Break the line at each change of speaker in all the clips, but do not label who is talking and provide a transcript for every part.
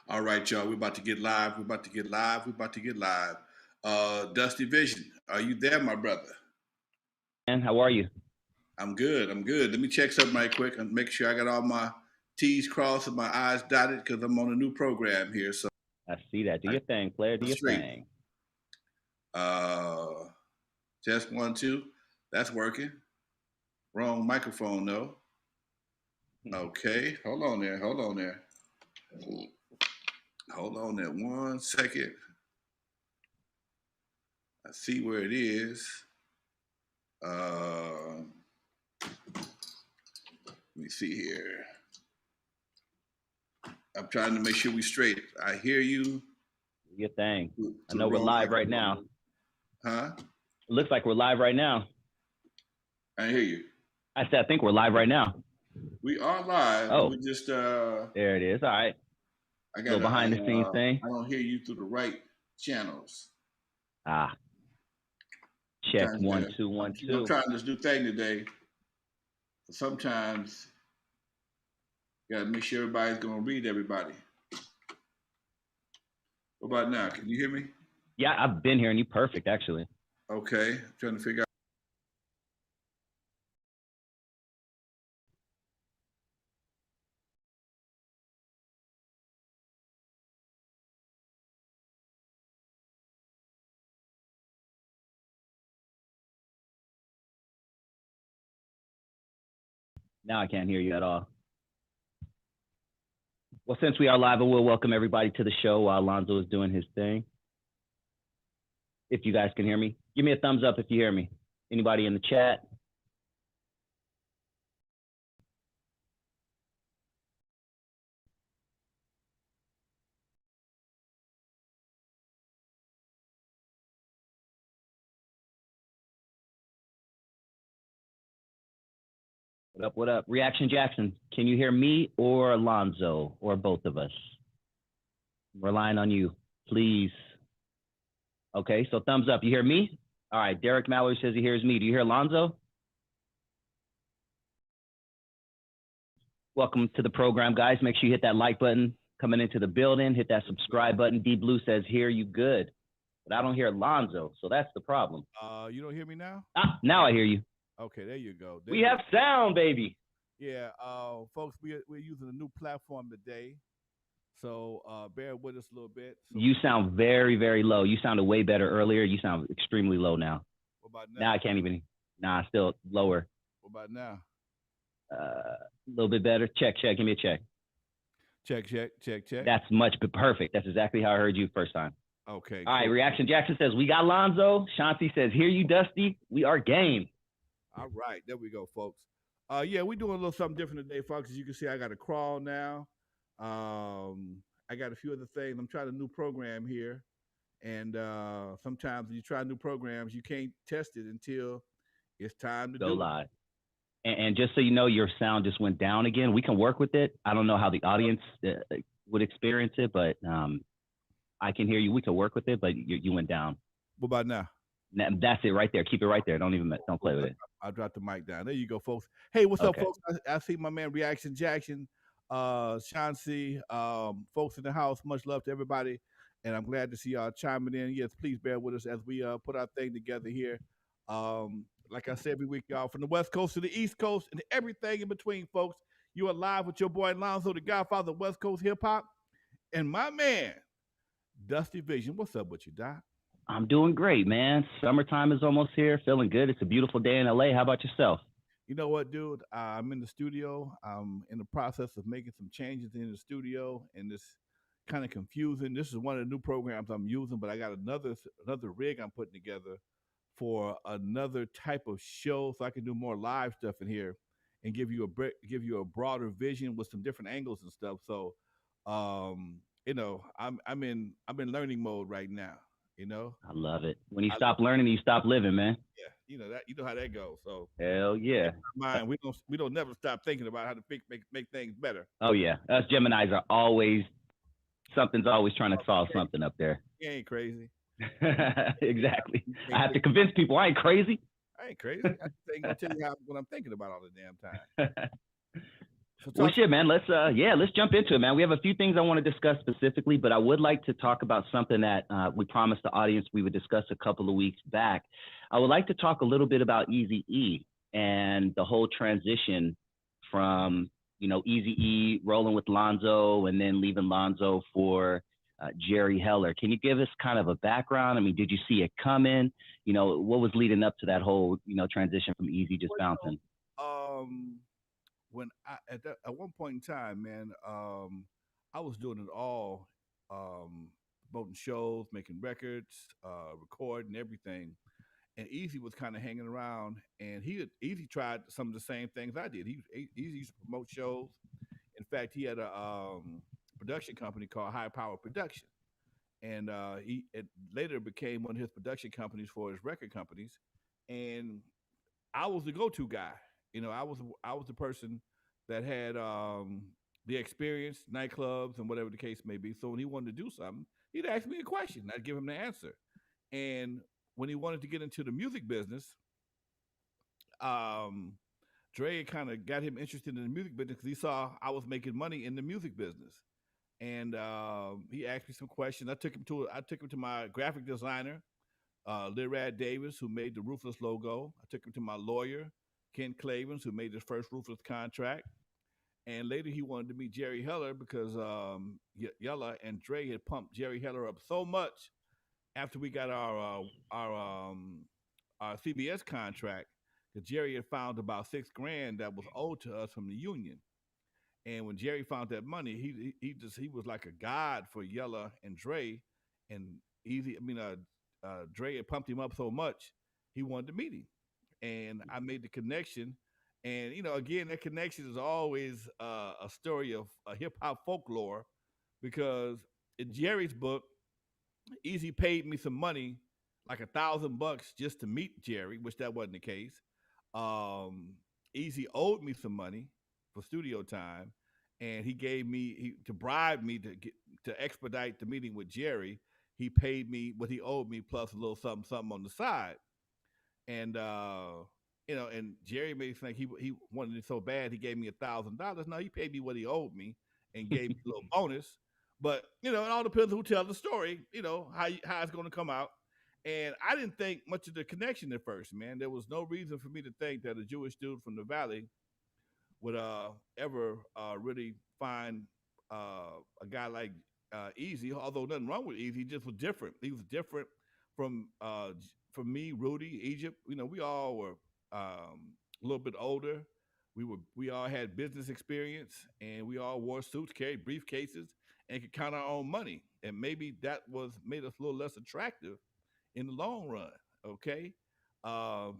All right, y'all. We're about to get live. We're about to get live. We're about to get live. Dusty Vision, are you there, my brother?
And how are you?
I'm good. I'm good. Let me check something right quick and make sure I got all my T's crossed and my I's dotted because I'm on a new program here. So
I see that. Do your thing, player. Do your
straight.
thing.
Test 1, 2. That's working. Wrong microphone though. Okay. Hold on there. Hold on there. Hold on there 1 second. I see where it is. Let me see here. I'm trying to make sure we straight. I hear you.
Do your thing. I
To
know
the
we're
wrong
live right
microphone.
now.
Huh?
It looks like we're live right now.
I hear you.
I said, I think we're live right now.
We are live.
Oh.
We just
There it is. All right.
I
Little behind the scenes thing.
I don't hear you through the right channels.
Ah. Check 1 2 1 2.
I'm trying this new thing today. Sometimes you gotta make sure everybody's gonna read everybody. What about now? Can you hear me?
Yeah, I've been hearing you perfect, actually.
Okay. I'm trying to figure out.
Now I can't hear you at all. Well, since we are live, I will welcome everybody to the show while Lonzo is doing his thing. If you guys can hear me, give me a thumbs up if you hear me. Anybody in the chat? What up, what up? Reaction Jackson, can you hear me or Lonzo or both of us? I'm relying on you, please. Okay, so thumbs up. You hear me? All right, Derek Mallory says he hears me. Do you hear Lonzo? Welcome to the program, guys. Make sure you hit that like button coming into the building. Hit that subscribe button. D Blue says, hear you good. But I don't hear Lonzo, so that's the problem.
You don't hear me now?
Now I hear you.
Okay, there you go.
We have sound, baby.
Yeah, folks, we're using a new platform today, so bear with us a little bit. So
You sound very, very low. You sounded way better earlier. You sound extremely low now.
what about now?
Now I can't even. Nah, still lower.
What about now?
A little bit better. Check. Give me a check.
Check.
That's perfect. That's exactly how I heard you first time.
Okay.
All right. Reaction Jackson says, we got Lonzo. Shanti says, hear you, Dusty. We are game.
All right. There we go, folks. Yeah, we're doing a little something different today, folks. As you can see, I got a crawl now. I got a few other things. I'm trying a new program here. And sometimes when you try new programs, you can't test it until it's time to
Go
do
live. And just so you know, your sound just went down again. We can work with it. I don't know how the audience would experience it, but I can hear you. We can work with it, but you went down.
What about now?
That's it right there. Keep it right there. Don't play with it.
I'll drop the mic down. There you go, folks. Hey, what's up, folks? I see my man Reaction Jackson, Chauncey, folks in the house. Much love to everybody, and I'm glad to see y'all chiming in. Yes, please bear with us as we put our thing together here. Like I said every week, y'all, from the West Coast to the East Coast and everything in between, folks. You are live with your boy Lonzo, the Godfather of West Coast hip hop, and my man Dusty Vision. What's up with you, Doc?
I'm doing great, man. Summertime is almost here. Feeling good. It's a beautiful day in LA. How about yourself?
You know what, dude? I'm in the studio. I'm in the process of making some changes in the studio, and it's kind of confusing. This is one of the new programs I'm using, but I got another rig I'm putting together for another type of show, so I can do more live stuff in here and give you a broader vision with some different angles and stuff. So, you know, I'm in learning mode right now. You know,
I love it. When you stop learning, you stop living, man.
Yeah, you know how that goes. So
hell yeah,
mind we don't never stop thinking about how to make things better.
Oh yeah, us Geminis are always something's always trying to solve something up there.
You ain't crazy.
Exactly. I have to convince people I ain't crazy.
I ain't crazy. I ain't gonna tell you what I'm thinking about all the damn time. So
Well,
talk.
shit, man. Let's jump into it, man. We have a few things I want to discuss specifically, but I would like to talk about something that we promised the audience we would discuss a couple of weeks back. I would like to talk a little bit about Easy E and the whole transition from Easy E rolling with Lonzo and then leaving Lonzo for Jerry Heller. Can you give us kind of a background? I mean, did you see it coming? What was leading up to that whole transition from Easy just bouncing?
Um, when at one point in time, man, I was doing it all, promoting shows, making records, recording everything. And Easy was kind of hanging around, and Easy tried some of the same things I did. Easy used to promote shows. In fact, he had a production company called High Power Production, and it later became one of his production companies for his record companies. And I was the go-to guy. I was the person that had the experience, nightclubs, and whatever the case may be. So when he wanted to do something, he'd ask me a question. I'd give him the answer. And when he wanted to get into the music business, um, Dre kind of got him interested in the music business because he saw I was making money in the music business. And he asked me some questions. I took him to my graphic designer, Lirad Davis, who made the Ruthless logo. I took him to my lawyer, Ken Clavens, who made his first Ruthless contract. And later he wanted to meet Jerry Heller because Yella and Dre had pumped Jerry Heller up so much after we got our CBS contract that Jerry had found about $6,000 that was owed to us from the union. And when Jerry found that money, he was like a god for Yella and Dre, and Easy. I mean, Dre had pumped him up so much he wanted to meet him, and I made the connection. And again, that connection is always a story of hip hop folklore, because in Jerry's book, Easy paid me some money, like $1,000 just to meet Jerry, which that wasn't the case. Um, Easy owed me some money for studio time, and he gave me to bribe me to expedite the meeting with Jerry. He paid me what he owed me plus a little something something on the side, and and Jerry made it think he wanted it so bad he gave me $1,000. No, he paid me what he owed me and gave me a little bonus. But it all depends who tells the story. How it's going to come out. And I didn't think much of the connection at first, man. There was no reason for me to think that a Jewish dude from the valley would ever really find a guy like Easy. Although nothing wrong with Easy, he just was different. He was different from from me, Rudy, Egypt. We all were a little bit older. We all had business experience, and we all wore suits, carried briefcases, and could count our own money. And maybe that was made us a little less attractive in the long run. Okay,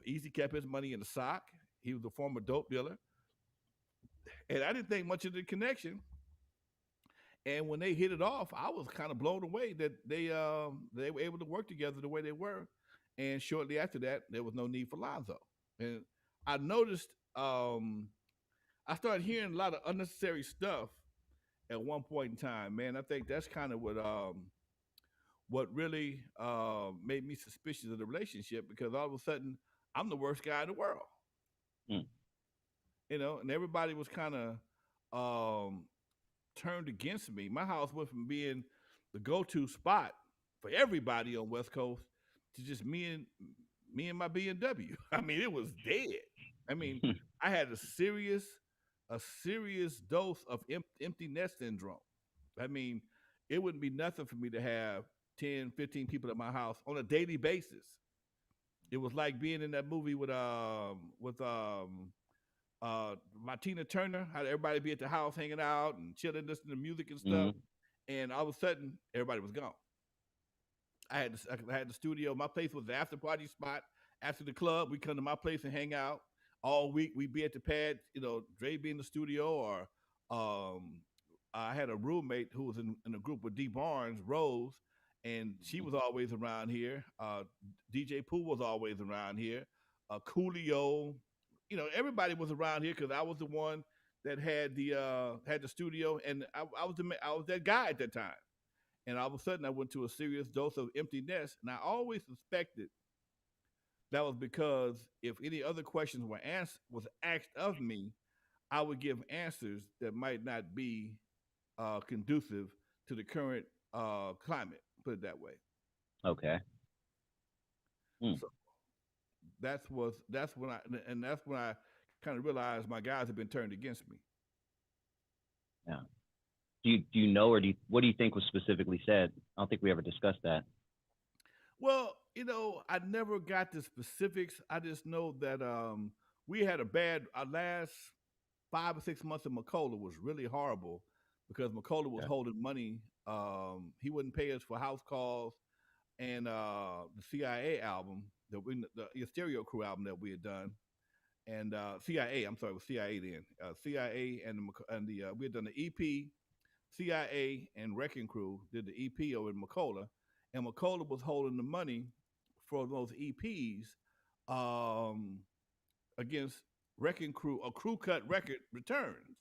Easy kept his money in the sock. He was a former dope dealer, and I didn't think much of the connection. And when they hit it off, I was kind of blown away that they were able to work together the way they were. And shortly after that, there was no need for Lonzo. And I noticed I started hearing a lot of unnecessary stuff at one point in time. Man, I think that's kind of what really made me suspicious of the relationship, because all of a sudden I'm the worst guy in the world.
Mm.
And everybody was kind of um, turned against me. My house went from being the go-to spot for everybody on West Coast to just me and my BMW. I mean, it was dead. I mean, I had a serious dose of empty nest syndrome. I mean, it wouldn't be nothing for me to have 10, 15 people at my house on a daily basis. It was like being in that movie with Martina Turner, how everybody be at the house hanging out and chilling, listening to music and stuff.
Mm-hmm.
And all of a sudden, everybody was gone. I had the studio. My place was the after party spot. After the club, we come to my place and hang out all week. We be at the pad, Dre be in the studio, or um, I had a roommate who was in a group with D Barnes, Rose, and she was always around here. DJ Pooh was always around here. Coolio, everybody was around here because I was the one that had the studio, and I was that guy at that time. And all of a sudden, I went to a serious dose of emptiness. And I always suspected that was because if any other questions was asked of me, I would give answers that might not be conducive to the current climate. Put it that way.
Okay. Mm.
So that's when I kind of realized my guys have been turned against me.
Yeah. Do you know, or what do you think was specifically said? I don't think we ever discussed that.
Well, I never got the specifics. I just know that we had our last 5 or 6 months of McCullough was really horrible because McCullough was
Yeah.
holding money. He wouldn't pay us for house calls and the CIA album the Stereo Crew album that we had done, and CIA. I'm sorry, it was CIA then. CIA and the we had done the EP. CIA and Wrecking Crew did the EP over in McCullough, and McCullough was holding the money for those EPs um, against Wrecking Crew, a Crew Cut record returns.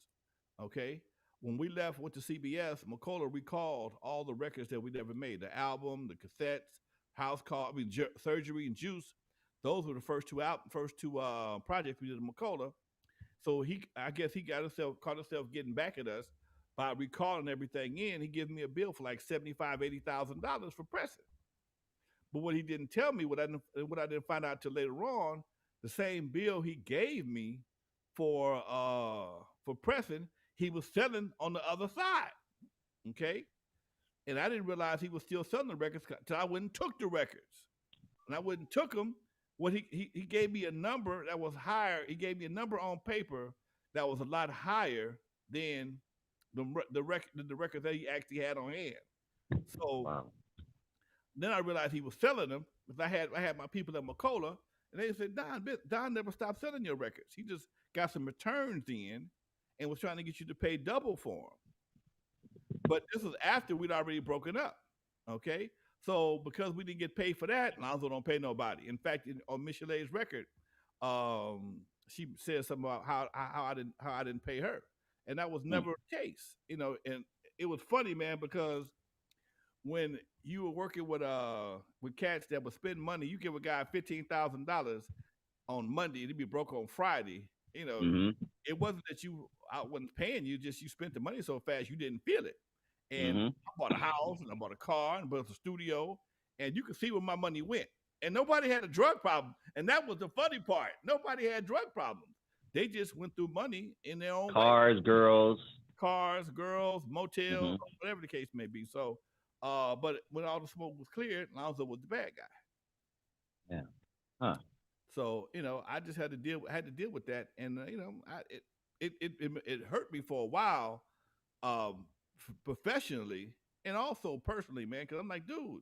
Okay, when we left, went to CBS, McCullough recalled all the records that we never made, the album, the cassettes, house call, Surgery and Juice. Those were the first two projects we did in McCullough. So I guess he caught himself getting back at us by recalling everything in. He gives me a bill for like $75,000-$80,000 for pressing. But what he didn't tell me, what I didn't find out till later on, the same bill he gave me for pressing, he was selling on the other side. Okay, and I didn't realize he was still selling the records until I went and took the records. And I went and took them. What he gave me a number that was higher. He gave me a number on paper that was a lot higher than the records that he actually had on hand. So
Wow.
then I realized he was selling them because I had my people at McCullough, and they said, Don never stopped selling your records. He just got some returns in and was trying to get you to pay double for them. But this was after we'd already broken up. Okay, so because we didn't get paid for that, Lonzo don't pay nobody. In fact, on Michelet's record, she said something about how I didn't pay her, and that was never the case. And it was funny, man, because when you were working with cats that would spend money, you give a guy $15,000 on Monday, and he'd be broke on Friday.
Mm-hmm.
It wasn't that I wasn't paying you; just you spent the money so fast you didn't feel it. And
Mm-hmm.
I bought a house, and I bought a car, and built a studio, and you could see where my money went. And nobody had a drug problem, and that was the funny part. Nobody had drug problems. They just went through money in their own
Cars,
way.
girls,
Girls, motels,
mm-hmm.
whatever the case may be. So, but when all the smoke was cleared, Lonzo was the bad guy.
Yeah. Huh.
So I just had to deal with that, and it hurt me for a while, professionally and also personally, man. Because I'm like, dude,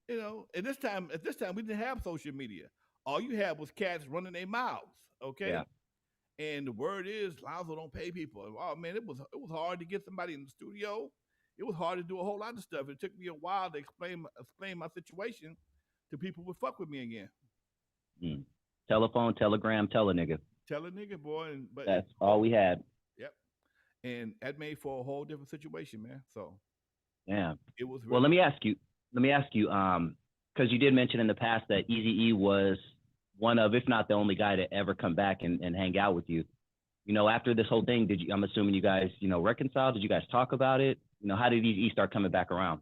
at this time we didn't have social media. All you had was cats running their mouths. Okay.
Yeah.
And the word is Lonzo don't pay people. Oh man, it was hard to get somebody in the studio. It was hard to do a whole lot of stuff. It took me a while to explain my situation to people who would fuck with me again.
Mm. Telephone, telegram, tell a nigga.
Tell a nigga, boy. But
that's all we had.
Yep. And that made for a whole different situation, man. So
yeah,
it was.
Well, let me ask you, because you did mention in the past that Eazy-E was one of, if not the only guy to ever come back and hang out with you. After this whole thing, I'm assuming you guys, reconcile? Did you guys talk about it? How did Eazy-E start coming back around?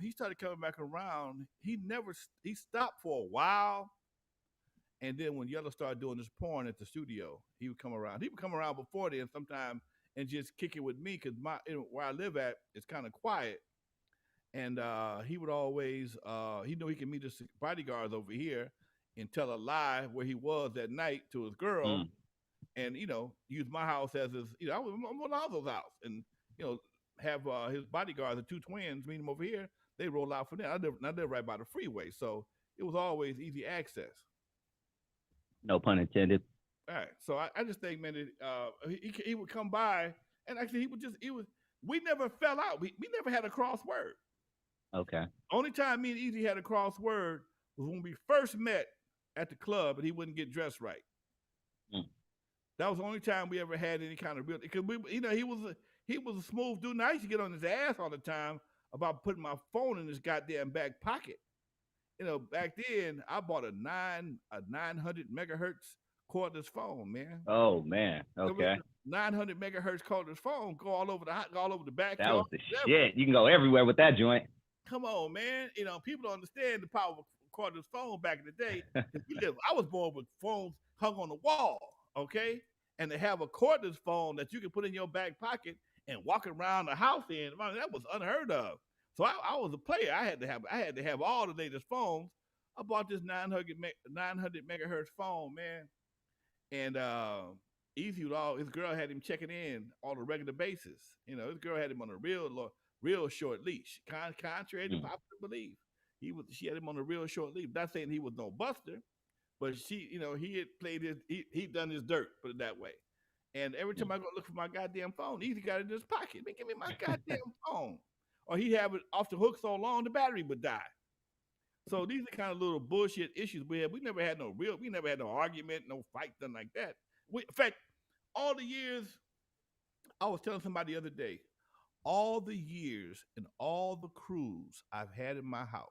He started coming back around. He stopped for a while. And then when Yellow started doing this porn at the studio, he would come around. He would come around before then sometime and just kick it with me because where I live at is kind of quiet. And he would always, he knew he could meet his bodyguards over here and tell a lie where he was that night to his girl, and use my house as his. I'm on Lonzo's house, and have his bodyguards, the two twins, meet him over here. They roll out for them. I live right by the freeway, so it was always easy access.
No pun intended.
All right, so I just think, man, he would come by, and actually we never fell out. We never had a crossword.
Okay.
Only time me and Eazy had a crossword was when we first met at the club, and he wouldn't get dressed right. That was the only time we ever had any kind of real. Because he was a smooth dude. And I used to get on his ass all the time about putting my phone in his goddamn back pocket. Back then I bought a 900 megahertz cordless phone, man.
Oh man. Okay.
900 megahertz cordless phone go all over the
That
backyard.
was the shit. You can go everywhere with that joint.
Come on, man. People don't understand the power of cordless phone back in the day. I was born with phones hung on the wall, okay? And to have a cordless phone that you can put in your back pocket and walk around the house in, man, that was unheard of. So I was a player. I had to have all the latest phones. I bought this 900 megahertz phone, man. And Easy with his girl had him checking in on a regular basis. His girl had him on a real short leash. Contrary to popular belief, she had him on a real short leash. Not saying he was no buster, but he had played he'd done his dirt, put it that way. And every time I go look for my goddamn phone, Easy got it in his pocket. Man, give me my goddamn phone. Or he'd have it off the hook so long the battery would die. So these are kind of little bullshit issues we had. We never had no argument, no fight, nothing like that. In fact, all the years, I was telling somebody the other day, all the years and all the crews I've had in my house,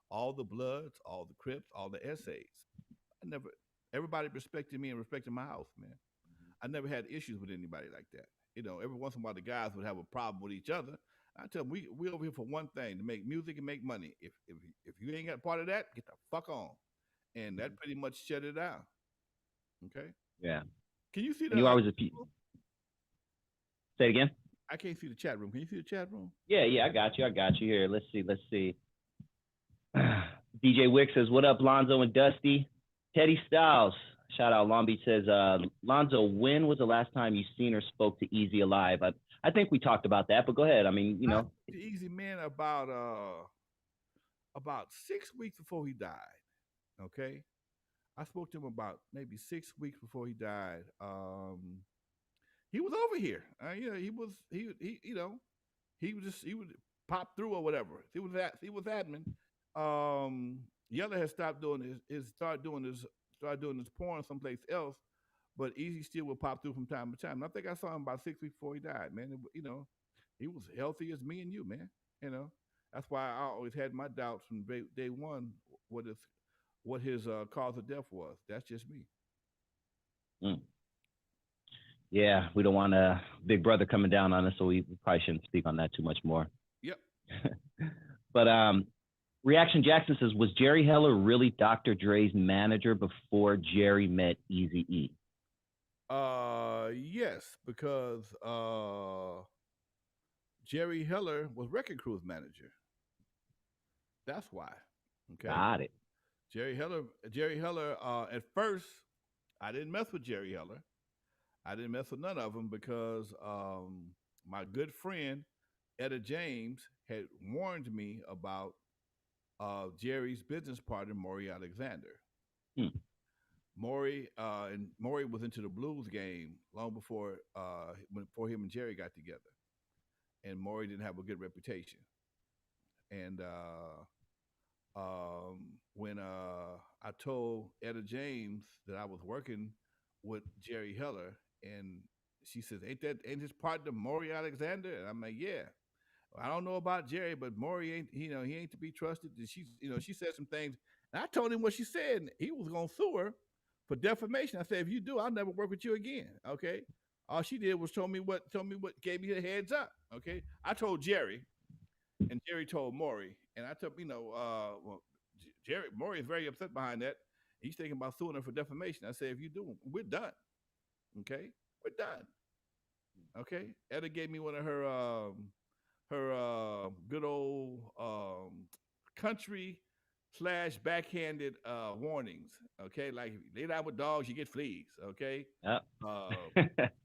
all the Bloods, all the Crips, all the SAs, everybody respected me and respected my house, man. I never had issues with anybody like that. Every once in a while the guys would have a problem with each other. I tell them we over here for one thing, to make music and make money. If you ain't got part of that, get the fuck on. And that pretty much shut it down. Okay.
Yeah.
Can you see that?
And you always say it again.
I can't see the chat room. Can you see the chat room?
Yeah, I got you here. Let's see. DJ Wick says, "What up, Lonzo and Dusty?" Teddy Styles, shout out. Long Beach says, "Lonzo, when was the last time you seen or spoke to Easy alive?" I think we talked about that, but go ahead. I mean,
Easy man about 6 weeks before he died. Okay, I spoke to him about maybe 6 weeks before he died. He was over here. He would pop through or whatever. He was admin. Yeller had stopped doing started doing his porn someplace else, but Easy still would pop through from time to time. And I think I saw him about 6 weeks before he died, man. He was healthy as me and you, man. That's why I always had my doubts from day one what his cause of death was. That's just me.
Yeah, we don't want a Big Brother coming down on us, so we probably shouldn't speak on that too much more.
Yep.
But Reaction Jackson says, was Jerry Heller really Dr. Dre's manager before Jerry met Eazy-E?
Yes, because Jerry Heller was Wrecking Crew's manager. That's why. Okay.
Got it.
Jerry Heller. At first, I didn't mess with Jerry Heller. I didn't mess with none of them because my good friend Etta James had warned me about Jerry's business partner Maury Alexander. Maury was into the blues game long before him and Jerry got together, and Maury didn't have a good reputation. And when I told Etta James that I was working with Jerry Heller, and she says, "Ain't his partner Maury Alexander?" And I'm like, "Yeah." I don't know about Jerry, but Maury ain't, he ain't to be trusted. She said some things, and I told him what she said, and he was gonna sue her for defamation. I said, "If you do, I'll never work with you again." Okay. All she did was told me what gave me the heads up. Okay. I told Jerry, and Jerry told Maury, and I told Maury is very upset behind that. He's thinking about suing her for defamation. I said, "If you do, we're done." Okay, we're done. Okay. Etta gave me one of her good old country / backhanded warnings. Okay, like if you lay down with dogs, you get fleas. Okay,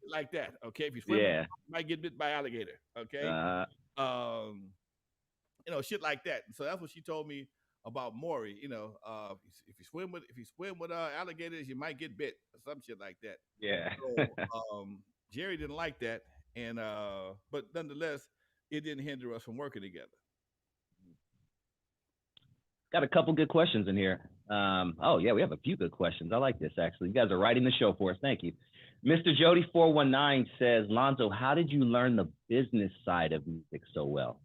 like that. Okay, if you swim, you might get bit by alligator. Okay, shit like that. So that's what she told me about Maury. If you swim with alligators, you might get bit or some shit like that.
Yeah.
So Jerry didn't like that, and but nonetheless, it didn't hinder us from working together.
Got a couple good questions in here. We have a few good questions. I like this, actually. You guys are writing the show for us. Thank you. Mr. Jody 419 says, Lonzo, how did you learn the business side of music so well?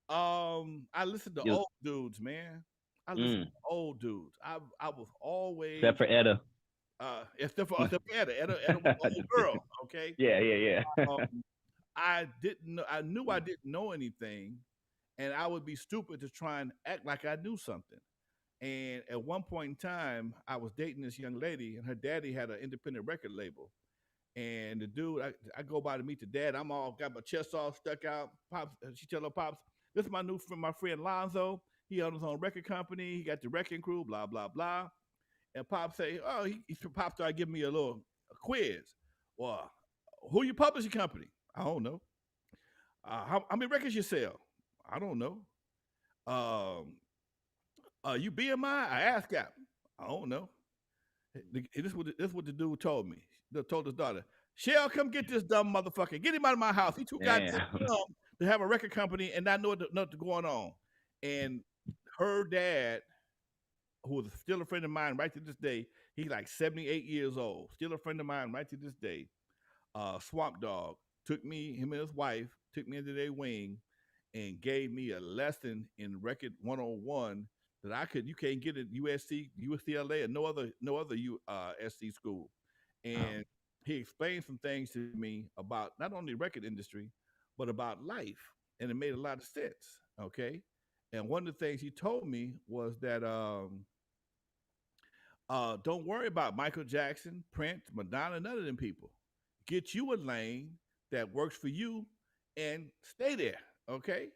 I listened to old dudes, man. I listened to old dudes. I was always,
except for Etta.
Except for Etta. Etta was the old girl. Okay.
Yeah.
Um, I didn't know. I knew I didn't know anything, and I would be stupid to try and act like I knew something. And at one point in time, I was dating this young lady, and her daddy had an independent record label. And the dude, I go by to meet the dad. I'm all got my chest all stuck out. Pops, she tell her pops, "This is my new friend, my friend Lonzo. He owns his own record company. He got the wrecking crew. Blah blah blah." And Pop say, "Oh, Pop started giving me a quiz. Well, who your publishing company? I don't know. How many records you sell? I don't know. Um, you BMI? I asked Cap. I don't know. This what the dude told me. Told his daughter, Shell, come get this dumb motherfucker. Get him out of my house. He too goddamn dumb to have a record company and not know what's going on." And her dad, who is still a friend of mine right to this day, he's like 78 years old, still a friend of mine right to this day. Swamp Dog him and his wife took me into their wing and gave me a lesson in record 101 that you can't get at USC, UCLA, or no other SC school. And he explained some things to me about not only record industry, but about life. And it made a lot of sense. Okay. And one of the things he told me was that don't worry about Michael Jackson, Prince, Madonna, none of them people. Get you a lane that works for you and stay there. Okay.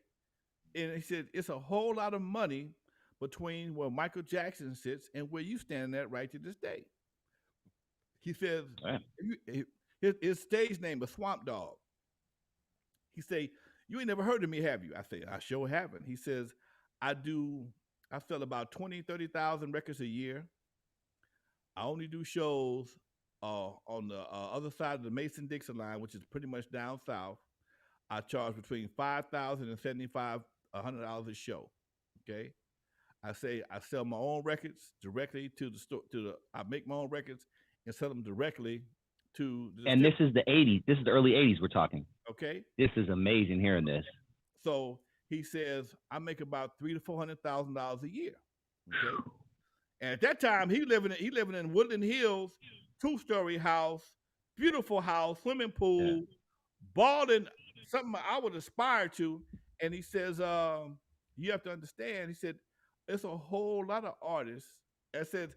And he said it's a whole lot of money between where Michael Jackson sits and where you stand at right to this day. He says his stage name is Swamp Dog. He say, "You ain't never heard of me, have you?" I say, "I sure haven't." He says, I sell about 20, 30,000 records a year. I only do shows on the other side of the Mason-Dixon line, which is pretty much down south. I charge between $5,000 and $7,500 a show. Okay. I say I sell my own records directly to the store. I make my own records and sell them directly to.
And this is the '80s. This is the early '80s. We're talking.
Okay.
This is amazing hearing this.
So he says I make about $300,000 to $400,000 a year. Okay. And at that time, he living in Woodland Hills, 2-story house, beautiful house, swimming pool, balding, something I would aspire to. And he says, you have to understand. He said, it's a whole lot of artists that says,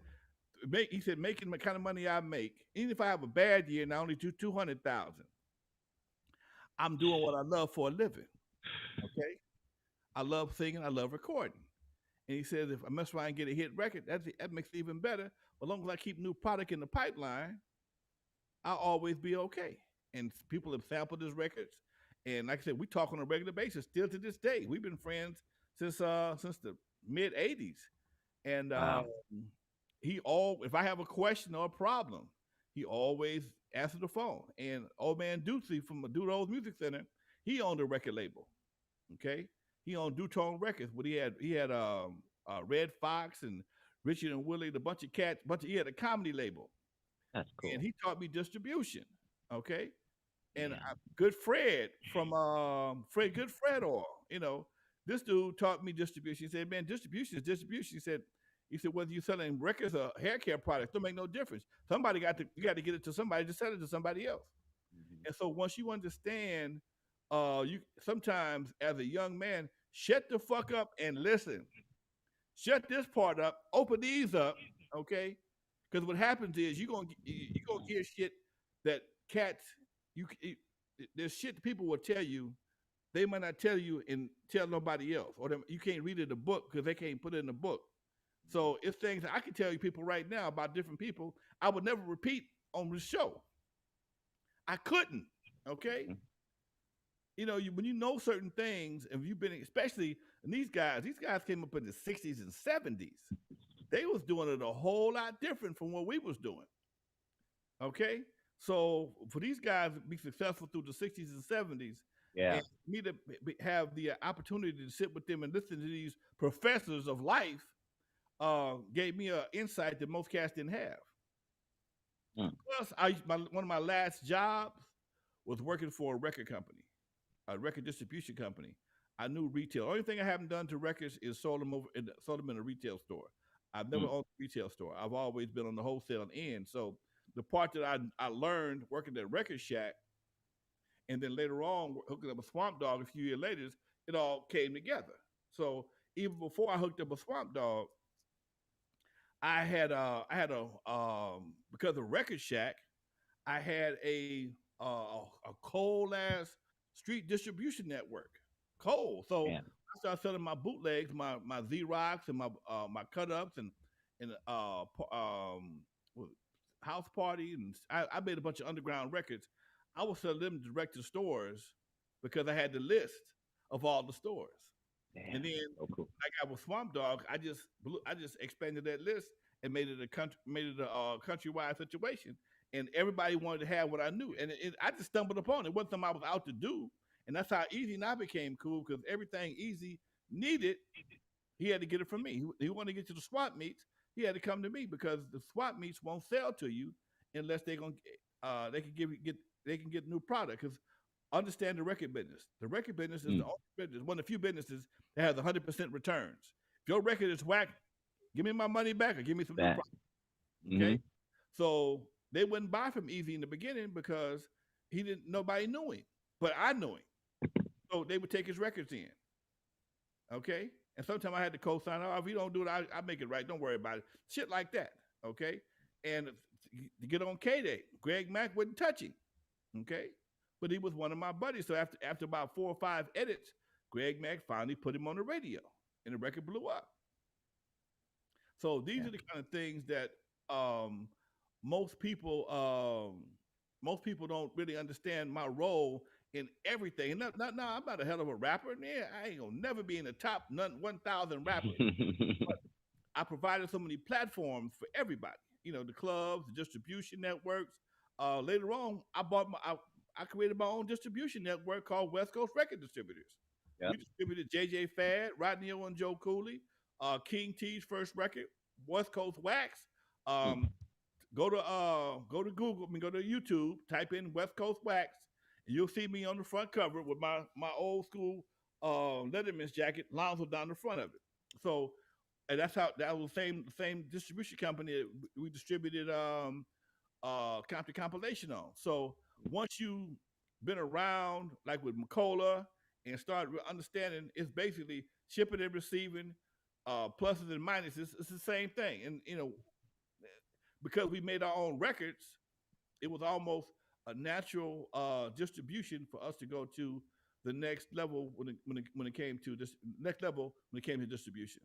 he said, making the kind of money I make, even if I have a bad year and I only do 200,000, I'm doing what I love for a living. Okay, I love singing, I love recording. And he says, if I mess around and get a hit record, that makes it even better. As long as I keep new product in the pipeline, I'll always be okay. And people have sampled his records. And like I said, we talk on a regular basis still to this day. We've been friends since the mid '80s. And if I have a question or a problem, he always answers the phone. And old man Ducey from Dudo's Music Center, he owned a record label. Okay, he owned Dutone Records. But he had Red Fox and Richard and Willie, the bunch of cats. He had a comedy label.
That's cool.
And he taught me distribution. Okay, and Good Fred from Good Fred Oil. This dude taught me distribution. He said, "Man, distribution is distribution." He said, whether you're selling records or hair care products, don't make no difference. You got to get it to somebody to sell it to somebody else. Mm-hmm. And so once you understand, you sometimes as a young man, shut the fuck up and listen. Shut this part up. Open these up, okay? Because what happens is you're gonna hear shit that cats there's shit that people will tell you. They might not tell you and tell nobody else, or you can't read it in the book because they can't put it in the book. So it's things that I can tell you people right now about different people I would never repeat on the show. I couldn't, okay? When you know certain things, and you've been, especially these guys came up in the 60s and 70s. They was doing it a whole lot different from what we was doing. Okay? So for these guys to be successful through the 60s and 70s, and me to have the opportunity to sit with them and listen to these professors of life, gave me an insight that most cats didn't have. Plus, one of my last jobs was working for a record company, a record distribution company. I knew retail. The only thing I haven't done to records is sold them in a retail store. I've never owned a retail store. I've always been on the wholesale end. So the part that I learned working at Record Shack, and then later on hooking up a Swamp Dog a few years later, it all came together. So even before I hooked up a Swamp Dog, I had a because of Record Shack, I had a cold ass street distribution network, cold. So
Yeah.
I started selling my bootlegs, my Z Rocks and my cut ups and House Party, and I made a bunch of underground records. I would sell them direct to stores because I had the list of all the stores.
Damn,
And then
so cool.
like I was Swamp Dog, I just expanded that list and made it a countrywide situation. And everybody wanted to have what I knew, and I just stumbled upon it. It wasn't something I was out to do, and that's how Easy and I became cool because everything Easy needed, he had to get it from me. He wanted to get to the swap meets, he had to come to me because the swap meets won't sell to you unless they can get new product. Because understand the record business. The record business is the only business, one of the few businesses that has 100% returns. If your record is whack, give me my money back or give me some new product. Okay, so they wouldn't buy from Easy in the beginning because nobody knew him, but I knew him, so they would take his records in. Okay, and sometimes I had to co-sign. Oh, if you don't do it, I make it right. Don't worry about it. Shit like that. Okay, and to get on K-Day, Greg Mack wouldn't touch him. Okay, but he was one of my buddies. So after about 4 or 5 edits, Greg Mack finally put him on the radio, and the record blew up. So these are the kind of things that most people don't really understand my role in everything. And I'm not a hell of a rapper. Yeah, I ain't gonna never be in the top 1,000 rappers. But I provided so many platforms for everybody. You know, the clubs, the distribution networks. Later on, I created my own distribution network called West Coast Record Distributors.
Yep.
We distributed JJ Fad, Rodney O and Joe Cooley, King T's first record, West Coast Wax. Go to Google, go to YouTube, type in West Coast Wax, and you'll see me on the front cover with my old school Letterman's jacket, Lonzo down the front of it. So, and that was the same distribution company that we distributed Compton Compilation on. So once you've been around, like with Macola, and start understanding, it's basically shipping and receiving, pluses and minuses. It's the same thing, and because we made our own records, it was almost a natural distribution for us to go to the next level when it came to this next level when it came to distribution.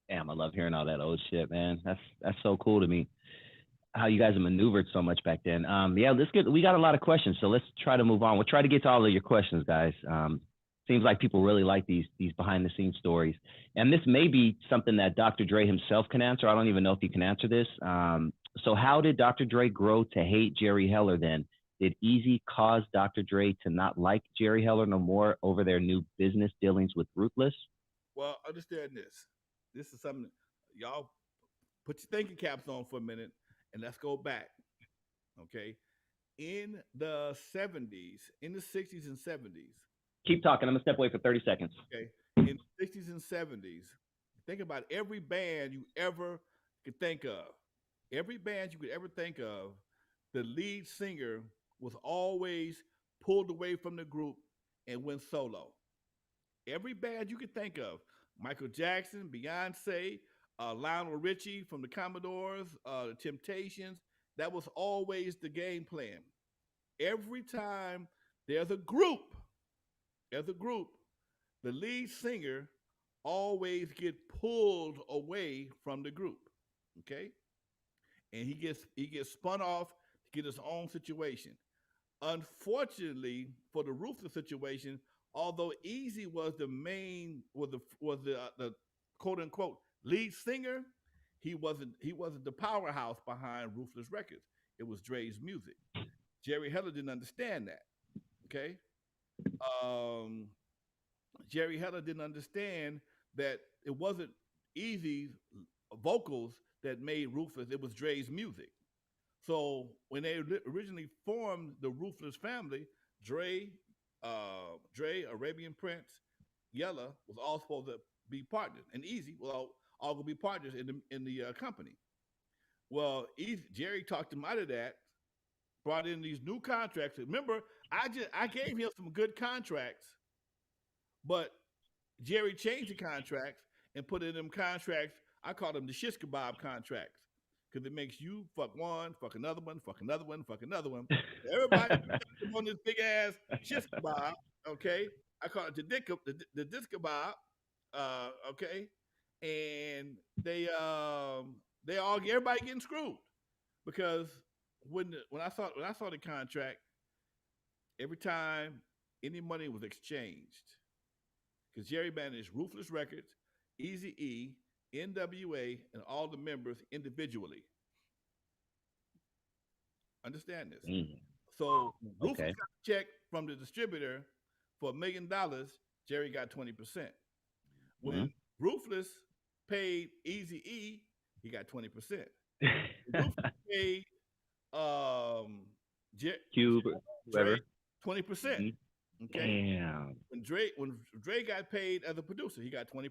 Damn, I love hearing all that old shit, man. That's so cool to me. How you guys have maneuvered so much back then. Yeah, we got a lot of questions, so let's try to move on. We'll try to get to all of your questions, guys. Seems like people really like these behind the scenes stories. And this may be something that Dr. Dre himself can answer. I don't even know if he can answer this. So how did Dr. Dre grow to hate Jerry Heller then? Did Easy cause Dr. Dre to not like Jerry Heller no more over their new business dealings with Ruthless?
Well, understand this. This is something, y'all put your thinking caps on for a minute and let's go back. Okay. In the 70s, in the 60s and 70s.
Keep talking. I'm going to step away for 30 seconds.
Okay. In the 60s and 70s, think about every band you ever could think of. Every band you could ever think of, the lead singer was always pulled away from the group and went solo. Every band you could think of, Michael Jackson, Beyonce, Lionel Richie from the Commodores, the Temptations, that was always the game plan. Every time there's a group, the lead singer always get pulled away from the group. Okay? And he gets spun off to get his own situation. Unfortunately, for the Ruthless situation, although Easy was the main was the quote unquote lead singer, he wasn't the powerhouse behind Ruthless Records. It was Dre's music. Jerry Heller didn't understand that. Okay, Jerry Heller didn't understand that it wasn't Easy's vocals that made Ruthless. It was Dre's music. So when they originally formed the Ruthless family, Dre, Arabian Prince, Yella was all supposed to be partners, and Easy was all gonna be partners in the company. Well, Jerry talked him out of that, brought in these new contracts. Remember, I gave him some good contracts, but Jerry changed the contracts and put in them contracts. I call them the shish kebab contracts because it makes you fuck one, fuck another one, fuck another one, fuck another one. Everybody on this big ass shish kebab. Okay, I call it the disc kebab. Okay, and they all everybody getting screwed because when I saw the contract, every time any money was exchanged, because Jerry managed Ruthless Records, Easy E, N.W.A, and all the members individually. Understand this? So Ruthless got a check from the distributor for $1 million. Jerry got 20%. When Ruthless paid Easy E, he got 20%. Ruthless paid
Cube,
Dre 20%. Okay.
Damn.
When Dre got paid as a producer, he got 20%.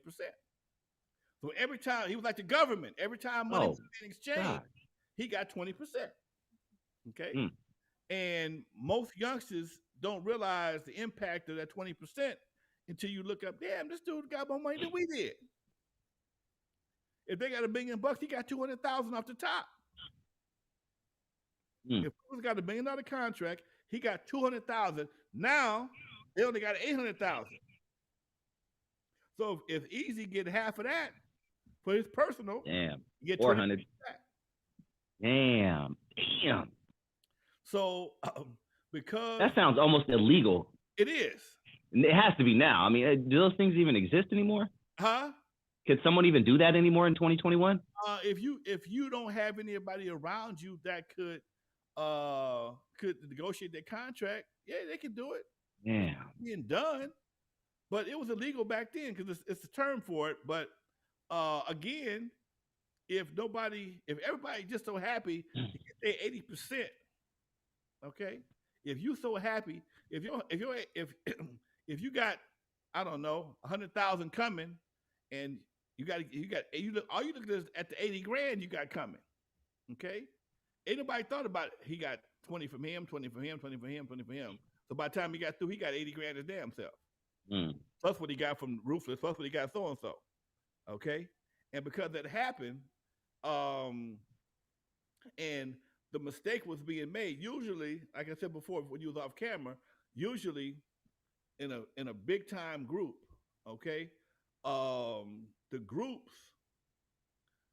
So every time he was like the government, every time money was being exchanged, he got 20%. Okay. And most youngsters don't realize the impact of that 20% until you look up, damn, this dude got more money than we did. If they got $1 million, he got 200,000 off the top. If he's got $1 million contract, he got 200,000. Now they only got 800,000. So if Easy get half of that for his personal,
damn,
you get
400. Damn.
So because
that sounds almost illegal.
It is.
It has to be now. I mean, do those things even exist anymore?
Huh?
Could someone even do that anymore in 2021?
If you don't have anybody around you that could negotiate that contract, yeah, they can do it.
Yeah,
being done, but it was illegal back then because it's a term for it. But again, if everybody just so happy to get their 80%, okay. If you so happy, if you got, I don't know, 100,000 coming, and you look at the 80 grand you got coming, okay. Ain't nobody thought about it. He got 20 from him, 20 from him, 20 from him, 20 from him. So by the time he got through, he got 80 grand his damn self. Plus what he got from Ruthless, plus what he got so and so. Okay? And because that happened, and the mistake was being made, usually, like I said before, when you was off camera, usually in a big time group, okay, the groups,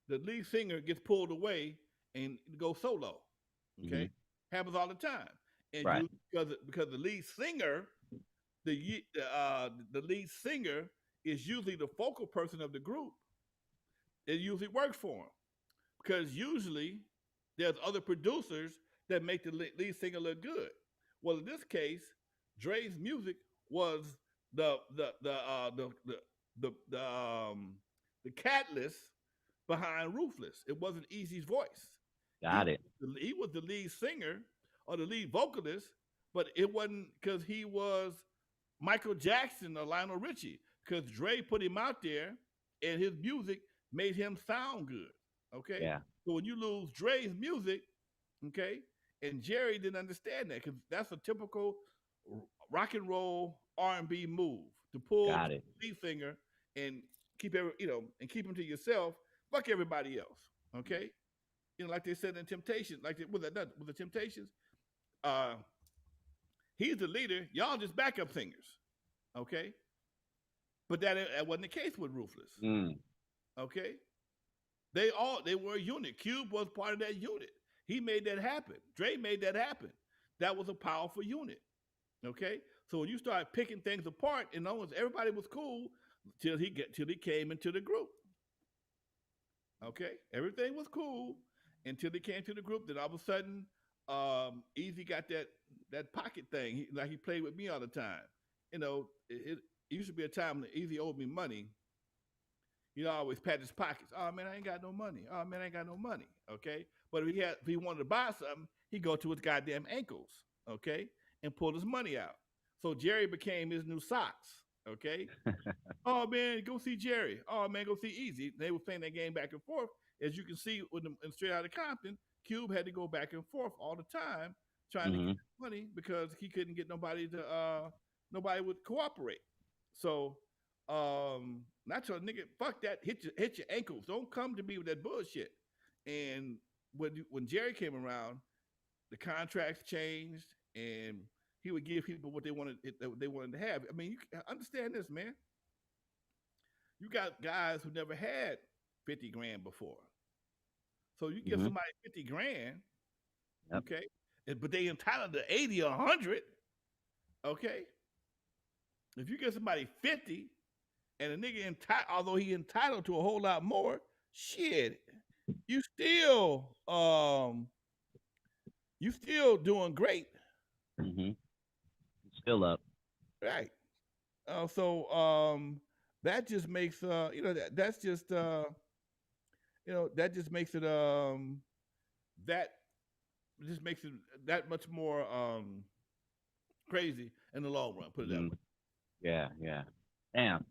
the lead singer gets pulled away and goes solo. Okay, happens all the time, and because the lead singer, the lead singer is usually the focal person of the group. It usually works for him because usually there's other producers that make the lead singer look good. Well, in this case, Dre's music was the catalyst behind Ruthless. It wasn't Easy's voice.
Got it.
He was the lead singer or the lead vocalist, but it wasn't because he was Michael Jackson or Lionel Richie, because Dre put him out there and his music made him sound good. Okay.
Yeah.
So when you lose Dre's music, okay, and Jerry didn't understand that because that's a typical rock and roll R&B move to pull the lead singer and keep him to yourself. Fuck everybody else. Okay. Like they said in Temptations, with the Temptations, he's the leader. Y'all just backup singers, okay? But that wasn't the case with Ruthless, okay? They were a unit. Cube was part of that unit. He made that happen. Dre made that happen. That was a powerful unit, okay? So when you start picking things apart, and almost everybody was cool till he came into the group, okay? Everything was cool until they came to the group. Then all of a sudden, Easy got that pocket thing. He played with me all the time. It used to be a time that Easy owed me money. I always pat his pockets. Oh man, I ain't got no money. Oh man, I ain't got no money. Okay, but if he wanted to buy something, he'd go to his goddamn ankles. Okay, and pull his money out. So Jerry became his new socks. Okay. Oh man, go see Jerry. Oh man, go see Easy. They were playing that game back and forth. As you can see, in Straight Outta Compton, Cube had to go back and forth all the time trying to get money because he couldn't get nobody would cooperate. So, not your nigga. Fuck that. Hit your ankles. Don't come to me with that bullshit. And when Jerry came around, the contracts changed, and he would give people what they wanted to have. I mean, you understand this, man. You got guys who never had 50 grand before. So you give somebody 50 grand, okay, but they entitled to 80 or 100, okay? If you give somebody 50 and a nigga although he entitled to a whole lot more, shit, you still doing great.
Still up.
Right. That just makes that just makes it that much more crazy in the long run. Put it that way.
Yeah. Damn.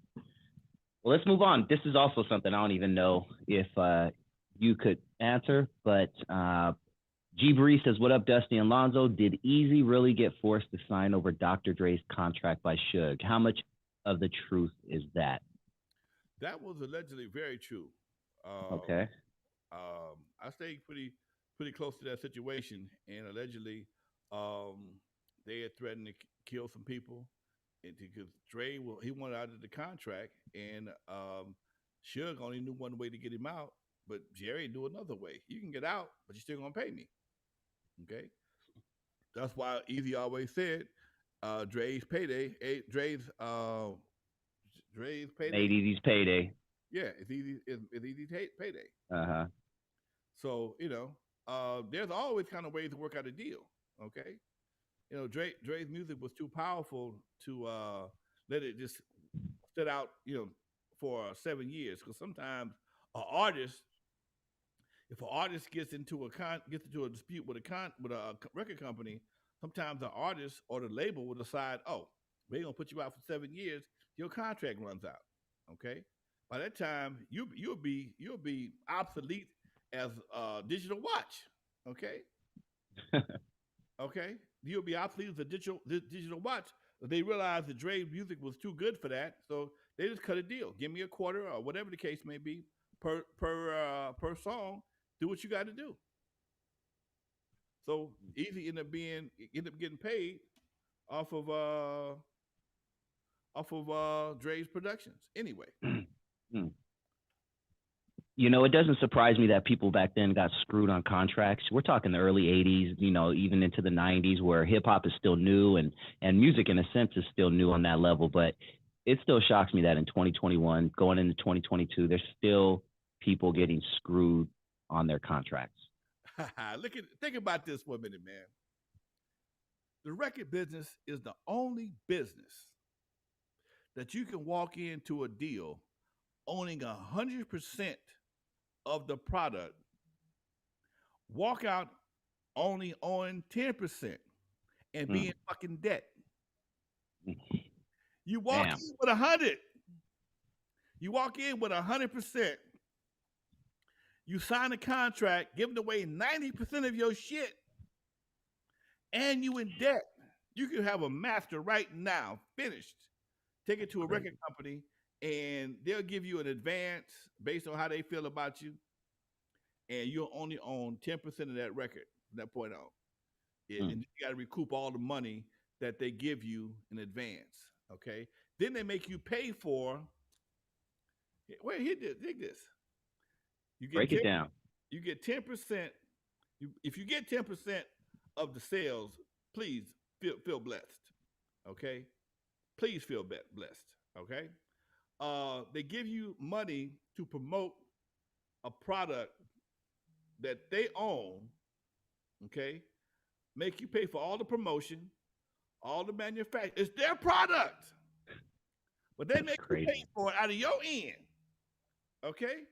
Well, let's move on. This is also something I don't even know if you could answer, but G. Bree says, "What up, Dusty and Lonzo? Did Easy really get forced to sign over Dr. Dre's contract by Suge? How much of the truth is that?"
That was allegedly very true.
Okay.
I stayed pretty close to that situation, and allegedly, they had threatened to kill some people, and because Dre, he wanted out of the contract, and Suge only knew one way to get him out, but Jerry knew another way. You can get out, but you're still gonna pay me. Okay, that's why Easy always said, Dre's payday, Dre's payday,
Made Easy's payday.
Yeah, it's Easy's payday. So there's always kind of ways to work out a deal. Okay, Dre's music was too powerful to let it just sit out, for 7 years. Because sometimes an artist, if an artist gets into a dispute with a record company, sometimes the artist or the label will decide, oh, we're gonna put you out for 7 years. Your contract runs out. Okay, by that time you'll be obsolete as a digital watch. Okay. Okay, you'll be obsolete as a digital watch. They realized that Dre's music was too good for that, so they just cut a deal. Give me a quarter or whatever the case may be per song. Do what you got to do. So Easy ended up getting paid off of Dre's productions. Anyway.
It doesn't surprise me that people back then got screwed on contracts. We're talking the early 80s, even into the 90s, where hip hop is still new and music in a sense is still new on that level. But it still shocks me that in 2021, going into 2022, there's still people getting screwed on their contracts.
Think about this for a minute, man. The record business is the only business that you can walk into a deal owning 100% of the product, walk out only owing 10%, and be in fucking debt. You walk in with 100. You walk in with 100%. You sign a contract, giving away 90% of your shit, and you in debt. You can have a master right now, finished. Take it to a record company, and they'll give you an advance based on how they feel about you, and you'll only own 10% of that record from that point on. And you got to recoup all the money that they give you in advance. Okay, then they make you pay for. Wait, dig this. You get
Break it down.
You get 10%. If you get 10% of the sales, please feel blessed. Okay, please feel blessed. Okay, they give you money to promote a product that they own. Okay, make you pay for all the promotion, all the manufacturing. It's their product, but they make you pay for it out of your end. Okay,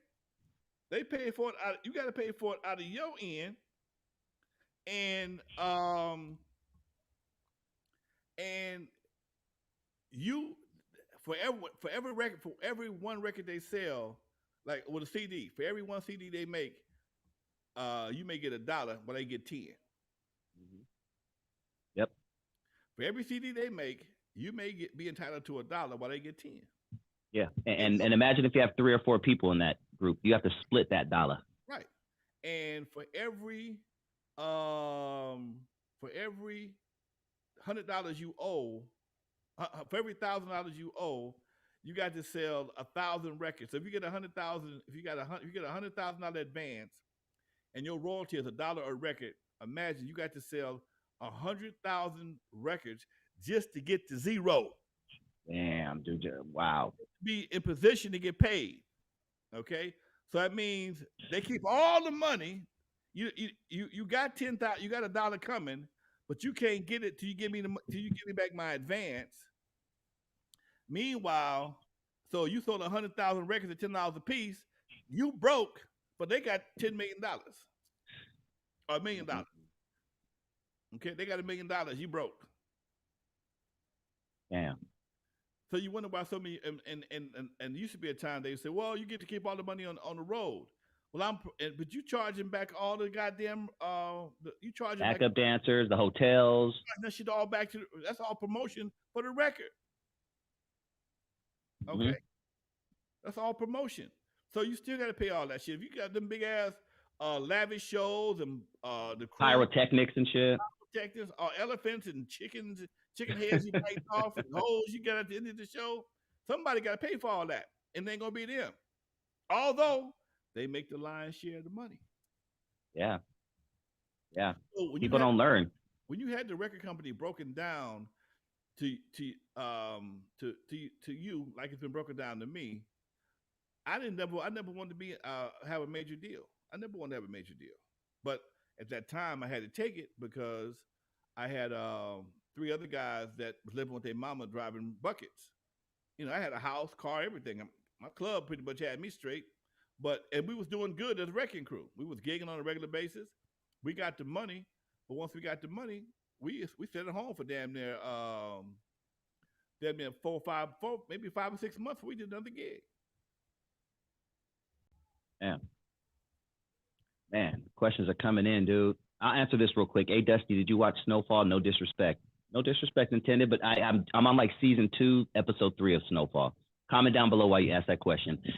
they pay for it. You got to pay for it out of your end, and you for every record, for every one record they sell, like with a CD, for every one CD they make, you may get $1, but they get 10.
Mm-hmm. Yep.
For every CD they make, you may be entitled to $1, while they get 10.
Yeah, and imagine if you have 3 or 4 people in that group, you have to split that $1.
Right. And for every $100 you owe, for every $1,000 you owe, you got to sell 1,000 records. So if you get 100,000, if you get $100,000 advance, and your royalty is $1 a record, imagine you got to sell 100,000 records just to get to zero.
Damn, dude! Wow.
Be in position to get paid. Okay, so that means they keep all the money. You got 10,000. You got $1 coming, but you can't get it till you give me back my advance. Meanwhile, so you sold 100,000 records at $10 a piece. You broke, but they got $10 million or $1 million. Okay, they got $1 million. You broke.
Damn.
So you wonder why so many and used to be a time they say, well, you get to keep all the money on the road. Well, but you charging back all the goddamn you charging
backup dancers, the hotels.
That shit all back to that's all promotion for the record. Okay, that's all promotion. So you still got to pay all that shit. If you got them big ass lavish shows and the
pyrotechnics and shit,
pyrotechnics, elephants and chicken heads you bite off and holes you got at the end of the show, somebody got to pay for all that, and they ain't gonna be them. Although they make the lion's share of the money.
Yeah.
So
people don't learn.
When you had the record company broken down to you like it's been broken down to me, I never wanted to be have a major deal. I never wanted to have a major deal, but at that time I had to take it because I had 3 other guys that was living with their mama driving buckets. You know, I had a house, car, everything. My club pretty much had me straight, and we was doing good as a wrecking crew. We was gigging on a regular basis. We got the money, but once we got the money, we stayed at home for damn near 4, maybe 5 or 6 months before we did another gig.
Man, questions are coming in, dude. I'll answer this real quick. Hey, Dusty, did you watch Snowfall? No disrespect intended, but I'm on like season 2, episode 3 of Snowfall. Comment down below while you ask that question.
Wait.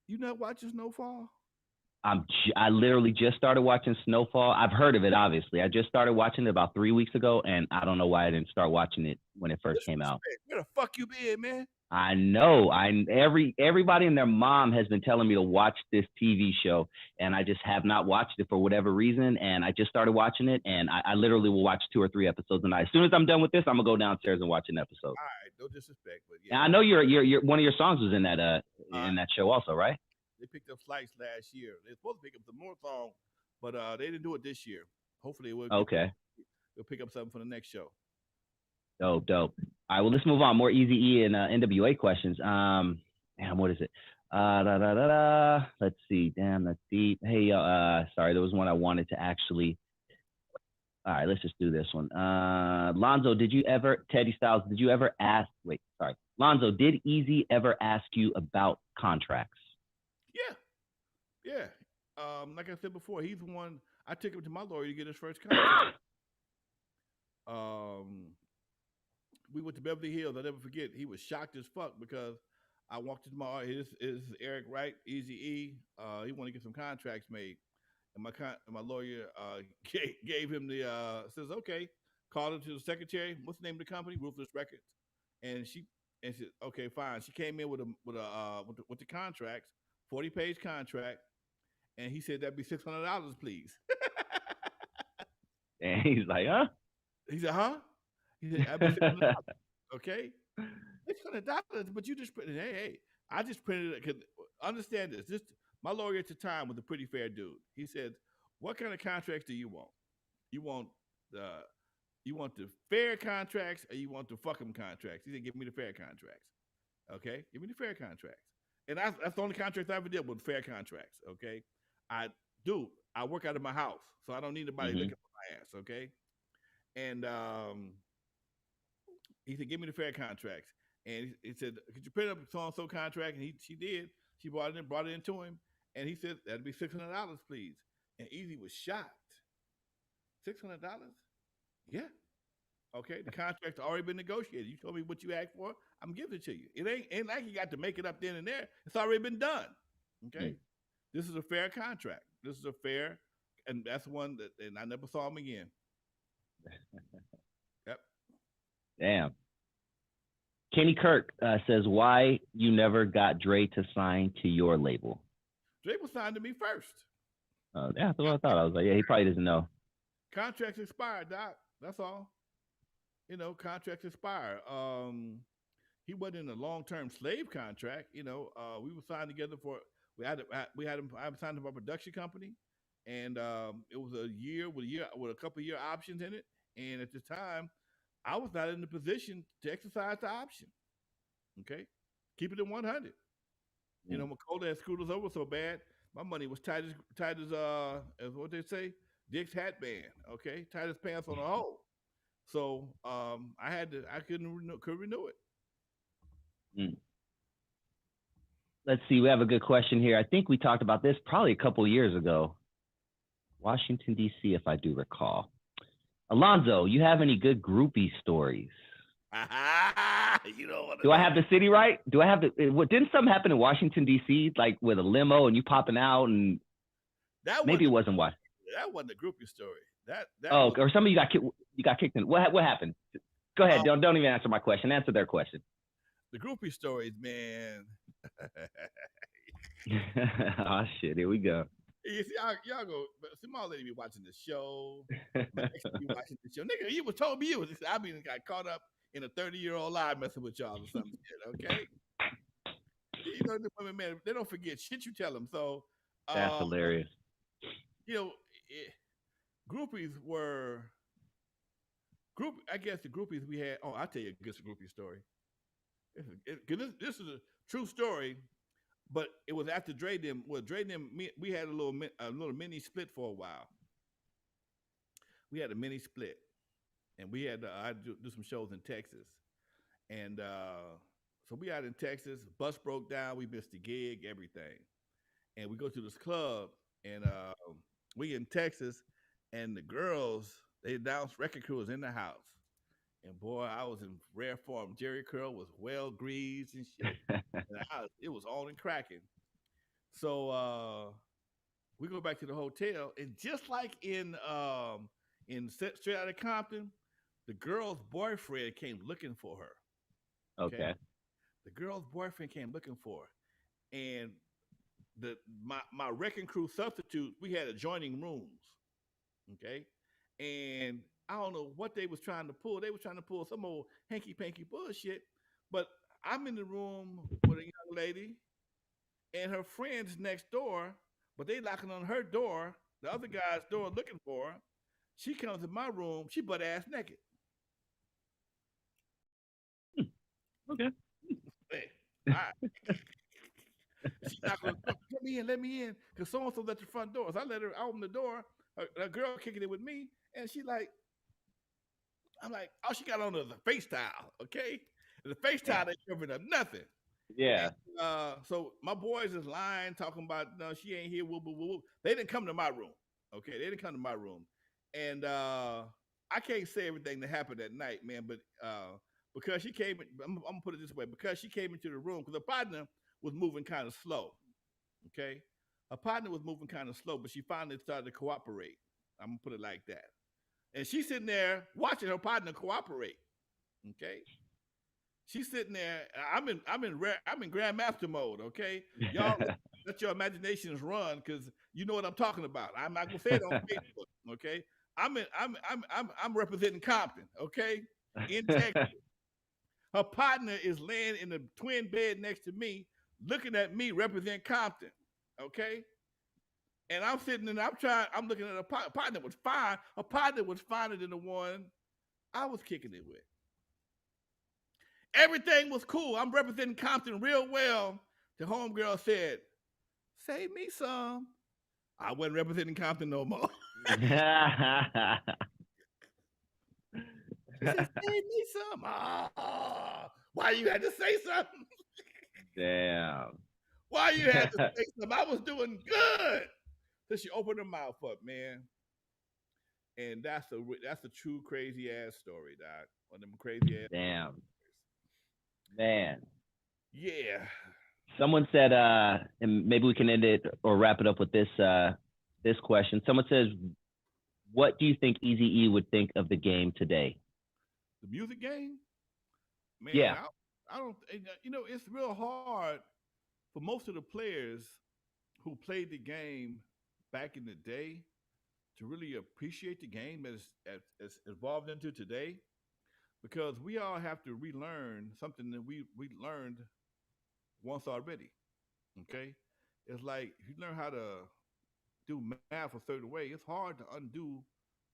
You not watching Snowfall?
I literally just started watching Snowfall. I've heard of it, obviously. I just started watching it about 3 weeks ago, and I don't know why I didn't start watching it when it first came out.
Where the fuck you been, man?
I know. Everybody and their mom has been telling me to watch this TV show, and I just have not watched it for whatever reason. And I just started watching it, and I literally will watch 2 or 3 episodes a night. As soon as I'm done with this, I'm gonna go downstairs and watch an episode.
All right, no disrespect, but yeah.
And I know you're one of your songs was in that show also, right?
They picked up Slice last year. They're supposed to pick up some more songs, but they didn't do it this year. Hopefully, it will.
Okay.
They'll pick up something for the next show.
Dope. All right, well, let's move on. More Eazy-E and N.W.A. questions. What is it? Let's see. Damn, that's deep. Hey, sorry, there was one I wanted to actually. All right, let's just do this one. Lonzo, Teddy Styles, did you ever ask? Wait, sorry. Lonzo, did Eazy ever ask you about contracts?
Yeah. Like I said before, he's the one. I took him to my lawyer to get his first contract. We went to Beverly Hills. I'll never forget. He was shocked as fuck because I walked into my this is Eric Wright, Eazy-E. He wanted to get some contracts made, and my lawyer gave him the says okay. Called him to the secretary. What's the name of the company? Ruthless Records. And she said okay, fine. She came in with the contracts, 40-page contract, and he said that'd be $600, please.
And he's like, huh?
He said, huh? He said, that'd be $600. Okay, $600, but you just printed. Hey, I just printed it. Cause understand this. My lawyer at the time was a pretty fair dude. He said, "What kind of contracts do you want? You want the fair contracts, or you want the fuck 'em contracts?" He said, "Give me the fair contracts." Okay, give me the fair contracts. And that's the only contract I ever did with fair contracts. Okay, I work out of my house, so I don't need anybody looking for my ass. Okay, and He said, "Give me the fair contracts." And he said, "Could you print up a so and so contract?" And she did. She brought it into him, and he said, "That'd be $600, please." And Easy was shocked. $600? Yeah. Okay, the contract's already been negotiated. You told me what you asked for. I'm giving it to you. It ain't like you got to make it up then and there. It's already been done. Okay, This is a fair contract. This is a fair, and that's one that, and I never saw him again. Yep.
Damn. Kenny Kirk says, "Why you never got Dre to sign to your label?"
Dre was signed to me first.
Yeah, that's what I thought. I was like, yeah, he probably doesn't know.
Contracts expire, Doc. That's all. Contracts expire. He wasn't in a long-term slave contract. We were signed together for. We had him. I signed him for a production company, and it was a year with a couple of year options in it. And at the time, I was not in the position to exercise the option. Okay, keep it in 100. McCullough had screwed us over so bad. My money was tight as what they say, Dick's hat band. Okay, tight as pants on a hole. So I couldn't renew it.
Let's see. We have a good question here. I think we talked about this probably a couple of years ago. Washington, D.C., if I do recall. Alonzo, you have any good groupie stories? Do I have the city right? Do I have didn't something happen in Washington, D.C., like with a limo and you popping out and maybe it wasn't what?
That wasn't a groupie story.
Or some of you got kicked in. What happened? Go ahead. Don't even answer my question. Answer their question.
The groupie stories, man.
Oh shit! Here we go.
You see, y'all go. My lady be watching the show. My ex be watching the show. Nigga, you was told me you was. I mean, got caught up in a 30-year-old lie messing with y'all or something. Okay. The women, man, they don't forget shit you tell them. So
that's hilarious.
Groupies were I guess the groupies we had. Oh, I'll tell you a good groupie story. This is a true story, but it was after Dre them. Well, Dre them, we had a little mini split for a while. We had a mini split, and we had I do some shows in Texas, and so we out in Texas. Bus broke down. We missed the gig, everything, and we go to this club, and we in Texas, and the girls they announced Record Crew was in the house. And boy, I was in rare form. Jerry curl was well greased and shit. And it was on and cracking. So we go back to the hotel, and just like in Straight Outta Compton, the girl's boyfriend came looking for her.
Okay.
The girl's boyfriend came looking for her, and my Wrecking Crew substitute, we had adjoining rooms. Okay, and I don't know what they was trying to pull. They were trying to pull some old hanky-panky bullshit. But I'm in the room with a young lady and her friends next door, but they knocking on her door, the other guy's door looking for her. She comes in my room, she butt ass naked.
Okay.
Hey, all right. She knocked on the door, let me in, because so-and-so at the front door. So I let her open the door, a girl kicking it with me, and she like, I'm like, all she got on is a face towel, okay? And the face towel ain't covering up nothing.
Yeah.
And, so my boys is lying, talking about, no, she ain't here, whoop, whoop, whoop. They didn't come to my room, okay? They didn't come to my room. And I can't say everything that happened that night, man, but because she came, I'm going to put it this way, because she came into the room, because her partner was moving kind of slow, okay? Her partner was moving kind of slow, but she finally started to cooperate. I'm going to put it like that. And she's sitting there watching her partner cooperate. Okay, she's sitting there. I'm in grandmaster mode. Okay, y'all let your imaginations run because you know what I'm talking about. I'm not gonna say it on Facebook. Okay, I'm representing Compton. Okay, in Texas. Her partner is laying in the twin bed next to me, looking at me represent Compton. Okay. And I'm sitting and I'm looking at a partner was fine. A partner was finer than the one I was kicking it with. Everything was cool. I'm representing Compton real well. The homegirl said, save me some. I wasn't representing Compton no more. said, "Save me some." Why you had to say something?
Damn.
Why you had to say something? I was doing good. So she opened her mouth up, man. And that's a true crazy ass story, Doc. One of them crazy ass.
Damn. Man.
Yeah.
Someone said, and maybe we can end it or wrap it up with this this question. Someone says, what do you think Eazy-E would think of the game today?
The music game? Man,
Yeah.
I don't, it's real hard for most of the players who played the game back in the day to really appreciate the game as evolved into today, because we all have to relearn something that we learned once already. Okay, it's like if you learn how to do math a certain way, it's hard to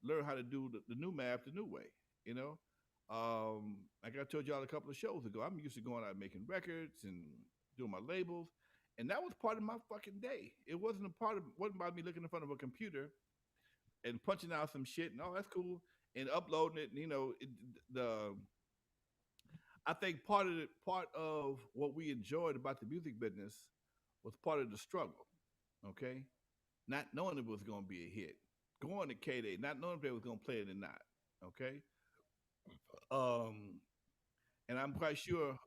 learn how to do the new math the new way. You know, like I told y'all a couple of shows ago, I'm used to going out and making records and doing my labels, and that was part of my fucking day. It wasn't about me looking in front of a computer and punching out some shit and that's cool and uploading it. And, the I think part of what we enjoyed about the music business was part of the struggle. Okay, not knowing if it was going to be a hit, going to K Day, not knowing if they was going to play it or not. Okay, um, and I'm quite sure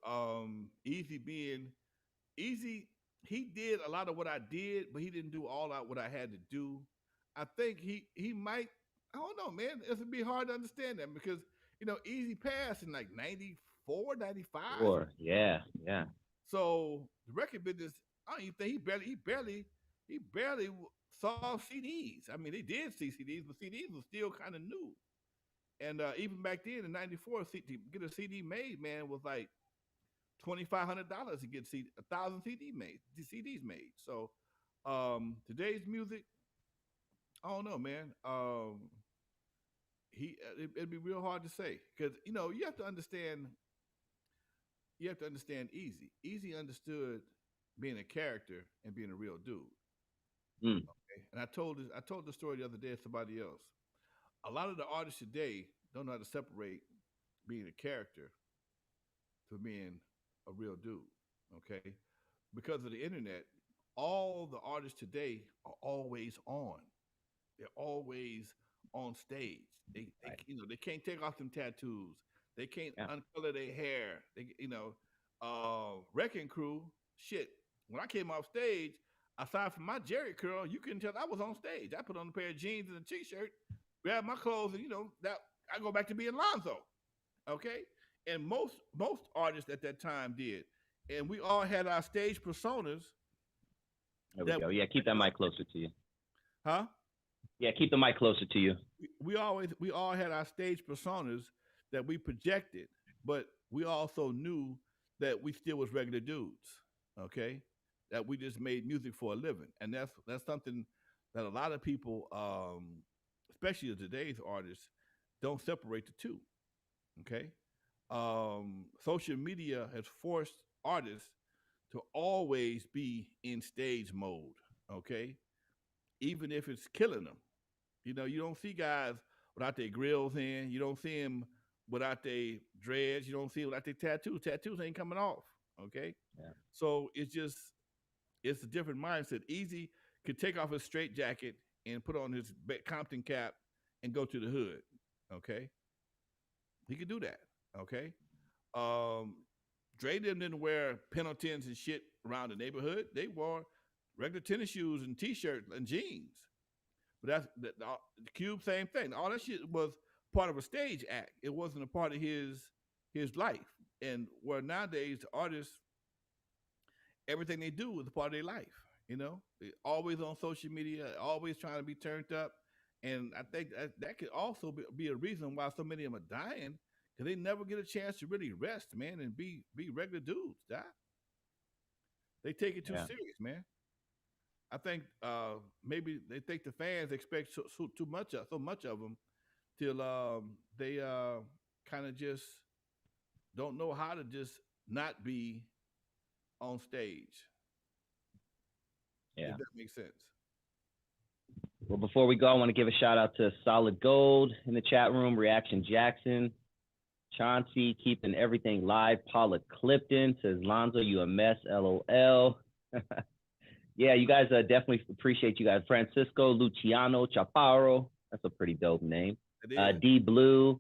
Easy, he did a lot of what I did, but he didn't do all out what I had to do. I think he might. I don't know, man. It would be hard to understand that because Easy passed in like 94, 95.
Or yeah.
So the record business, I don't even think he barely saw CDs. I mean, they did see CDs, but CDs were still kind of new. And even back then in '94, to get a CD made, man, was like $2,500 to get 1,000 CDs made. So today's music, I don't know, man. It'd be real hard to say because you have to understand. You have to understand Easy. Easy understood being a character and being a real dude.
Mm.
Okay? And I told the story the other day to somebody else. A lot of the artists today don't know how to separate being a character from being a real dude. Okay, because of the internet, all the artists today are always on. They're always on stage.
Right.
They can't take off them tattoos. They can't
Yeah.
uncolor their hair. Wrecking Crew. Shit. When I came off stage, aside from my Jerry curl, you couldn't tell I was on stage. I put on a pair of jeans and a t-shirt, grab my clothes, and that I go back to being Lonzo. Okay, and most artists at that time did, and we all had our stage personas.
There we go. Yeah, keep that mic closer to you.
Huh?
Yeah, keep the mic closer to you.
We all had our stage personas that we projected, but we also knew that we still was regular dudes. Okay, that we just made music for a living, and that's something that a lot of people, especially today's artists, don't separate the two. Okay, social media has forced artists to always be in stage mode. Okay, even if it's killing them. You don't see guys without their grills in. You don't see them without their dreads. You don't see them without their tattoos. Tattoos ain't coming off. Okay,
Yeah.
so it's a different mindset. Easy could take off his straight jacket and put on his Compton cap and go to the hood. Okay, he could do that. Okay, um, Dre didn't wear Pendletons and shit around the neighborhood. They wore regular tennis shoes and t-shirts and jeans. But the Cube, same thing. All that shit was part of a stage act. It wasn't a part of his life. And where nowadays the artists, everything they do is a part of their life. They're always on social media, always trying to be turned up. And I think that could also be a reason why so many of them are dying, because they never get a chance to really rest, man, and be regular dudes. They take it too serious, man. I think maybe they think the fans expect so much of them till they kind of just don't know how to just not be on stage.
Yeah.
If that makes sense.
Well, before we go, I want to give a shout out to Solid Gold in the chat room, Reaction Jackson, Chauncey keeping everything live. Paula Clifton says, Lonzo, you a mess, LOL. Yeah, you guys definitely appreciate you guys. Francisco Luciano Chaparro. That's a pretty dope name. D Blue.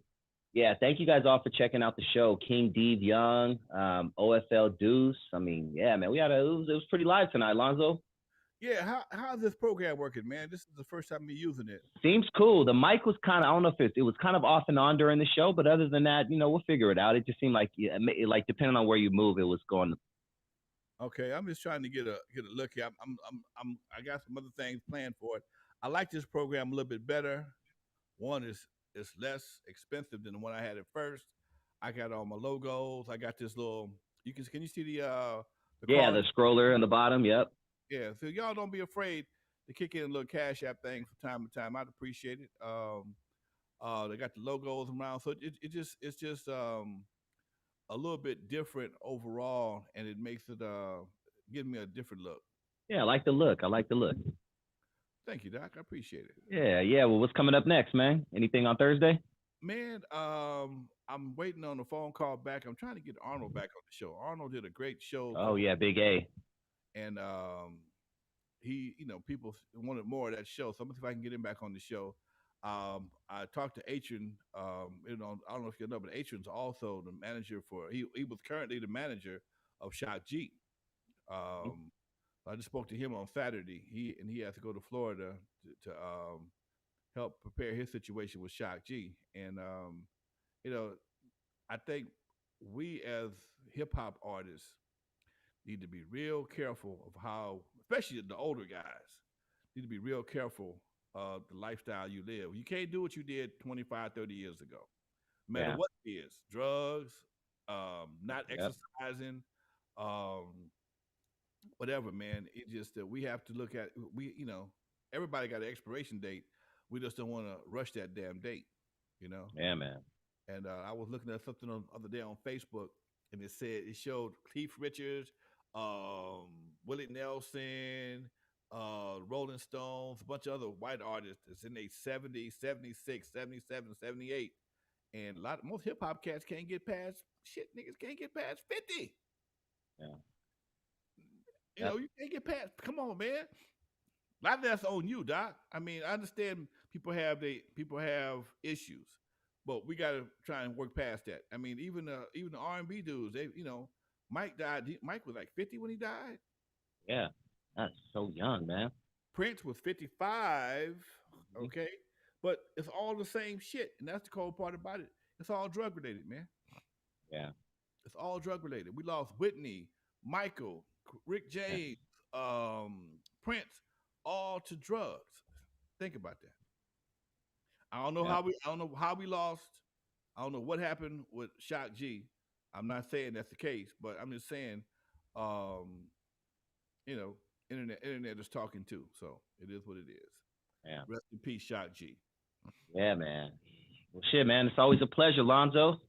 Yeah, thank you guys all for checking out the show. King Deve Young, OFL Deuce. I mean, yeah, man, it was pretty live tonight, Lonzo.
Yeah, how's this program working, man? This is the first time me using it.
Seems cool. The mic was kind of, I don't know if it was kind of off and on during the show, but other than that, we'll figure it out. It just seemed like, like depending on where you move, it was going.
Okay, I'm just trying to get a look here. I got some other things planned for it. I like this program a little bit better. One is less expensive than the one I had at first. I got all my logos. I got this little. Can you see the
the scroller in the bottom? Yep.
Yeah, so y'all don't be afraid to kick in a little Cash App thing from time to time. I'd appreciate it. They got the logos around, so it's just a little bit different overall, and it makes it give me a different look.
Yeah, I like the look.
Thank you, Doc. I appreciate it.
Yeah. Well, what's coming up next, man? Anything on Thursday?
Man, I'm waiting on a phone call back. I'm trying to get Arnold back on the show. Arnold did a great show.
Oh yeah, Big A.
And he, people wanted more of that show. So I'm gonna see if I can get him back on the show. I talked to Atron. I don't know if you know, but Atron's also the manager for. He was currently the manager of Shock G. I just spoke to him on Saturday. He has to go to Florida to help prepare his situation with Shock G. And I think we as hip hop artists need to be real careful of how, especially the older guys, need to be real careful of the lifestyle you live. You can't do what you did 25, 30 years ago. No matter what it is, drugs, not exercising, whatever, man. It just we have to look at everybody got an expiration date. We just don't want to rush that damn date,
Yeah, man.
And I was looking at something the other day on Facebook, and it showed Keith Richards, Willie Nelson, Rolling Stones, a bunch of other white artists that's in their 70s, 76, 77, 78. And most hip hop cats can't get past niggas can't get past 50.
Yeah.
You can't get past. Come on, man. A lot of that's on you, Doc. I mean, I understand people have issues, but we got to try and work past that. I mean, even the R&B dudes, they Mike died. Mike was like 50 when he died.
Yeah, that's so young, man.
Prince was 55. Okay, but it's all the same shit, and that's the cold part about it. It's all drug related, man.
Yeah,
it's all drug related. We lost Whitney, Michael, Rick James, Prince, all to drugs. Think about that. I don't know how we lost. I don't know what happened with Shock G. I'm not saying that's the case, but I'm just saying, internet is talking too. So it is what it is.
Yeah.
Rest in peace, Shock G.
Yeah, man. Well, shit, man. It's always a pleasure, Lonzo.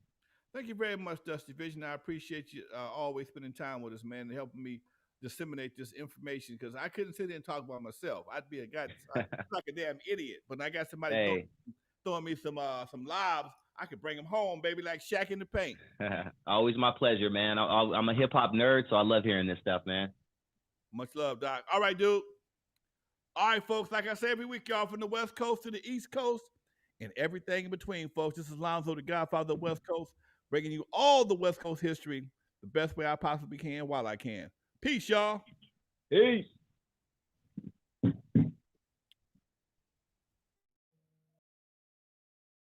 Thank you very much, Dusty Vision. I appreciate you always spending time with us, man, and helping me disseminate this information, because I couldn't sit there and talk about myself. I'd be like a damn idiot. But I got somebody throwing me some lobs. I could bring them home, baby, like Shaq in the paint.
Always my pleasure, man. I'm a hip hop nerd, so I love hearing this stuff, man.
Much love, Doc. All right, dude. All right, folks. Like I say every week, y'all, from the West Coast to the East Coast and everything in between, folks. This is Lonzo, the Godfather of the West Coast, bringing you all the West Coast history the best way I possibly can while I can. Peace, y'all.
Peace.